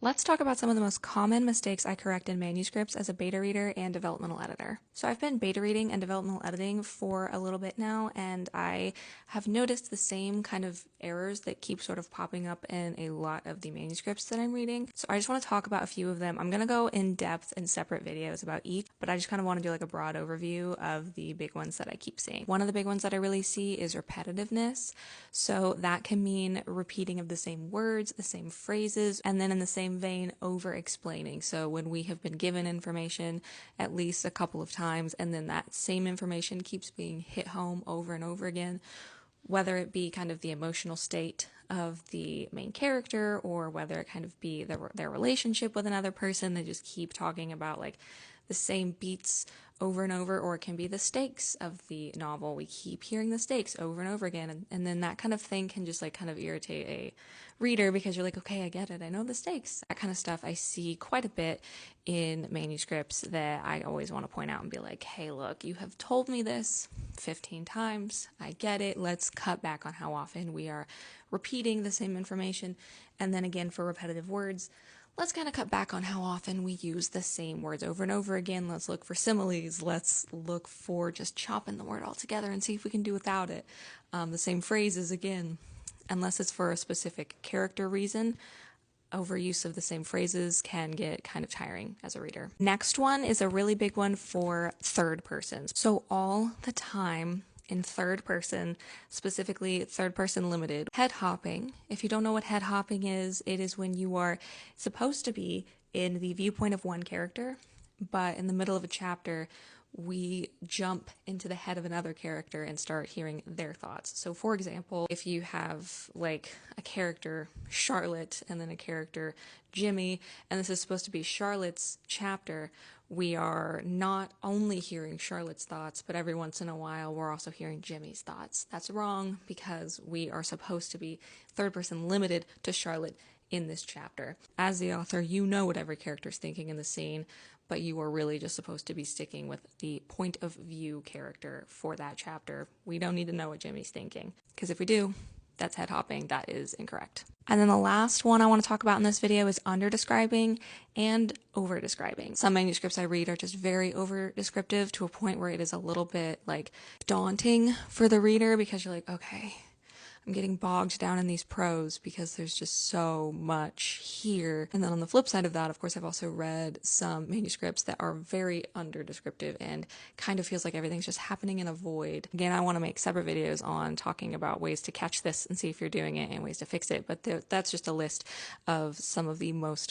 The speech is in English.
Let's talk about some of the most common mistakes I correct in manuscripts as a beta reader and developmental editor. So I've been beta reading and developmental editing for a little bit now, and I have noticed the same kind of errors that keep sort of popping up in a lot of the manuscripts that I'm reading. So I just want to talk about a few of them. I'm going to go in depth in separate videos about each, but I just kind of want to do like a broad overview of the big ones that I keep seeing. One of the big ones that I really see is repetitiveness. So that can mean repeating of the same words, the same phrases, and then in the same vein, over explaining. So when we have been given information at least a couple of times and then that same information keeps being hit home over and over again, whether it be kind of the emotional state of the main character or whether it kind of be their relationship with another person, they just keep talking about like the same beats over and over, or it can be the stakes of the novel. We keep hearing the stakes over and over again, and then that kind of thing can just like kind of irritate a reader because you're like, okay, I get it, I know the stakes. That kind of stuff I see quite a bit in manuscripts that I always want to point out and be like, hey, look, you have told me this 15 times, I get it, let's cut back on how often we are repeating the same information. And then again, for repetitive words, let's kind of cut back on how often we use the same words over and over again. Let's look for similes. Let's look for just chopping the word all together and see if we can do without it. The same phrases again, unless it's for a specific character reason. Overuse of the same phrases can get kind of tiring as a reader. Next one is a really big one for third persons. So all the time in third person, specifically third person limited. Head hopping. If you don't know what head hopping is, it is when you are supposed to be in the viewpoint of one character, but in the middle of a chapter, we jump into the head of another character and start hearing their thoughts. So for example, if you have like a character Charlotte and then a character Jimmy, and this is supposed to be Charlotte's chapter, we are not only hearing Charlotte's thoughts, but every once in a while we're also hearing Jimmy's thoughts. That's wrong because we are supposed to be third person limited to Charlotte in this chapter. As the author, you know what every character is thinking in the scene, but you are really just supposed to be sticking with the point of view character for that chapter. We don't need to know what Jimmy's thinking, because if we do, that's head hopping. That is incorrect. And then the last one I want to talk about in this video is under-describing and over-describing. Some manuscripts I read are just very over-descriptive to a point where it is a little bit like daunting for the reader because you're like, okay, I'm getting bogged down in these prose because there's just so much here. And then on the flip side of that, of course, I've also read some manuscripts that are very under-descriptive and kind of feels like everything's just happening in a void. Again, I want to make separate videos on talking about ways to catch this and see if you're doing it and ways to fix it, but that's just a list of some of the most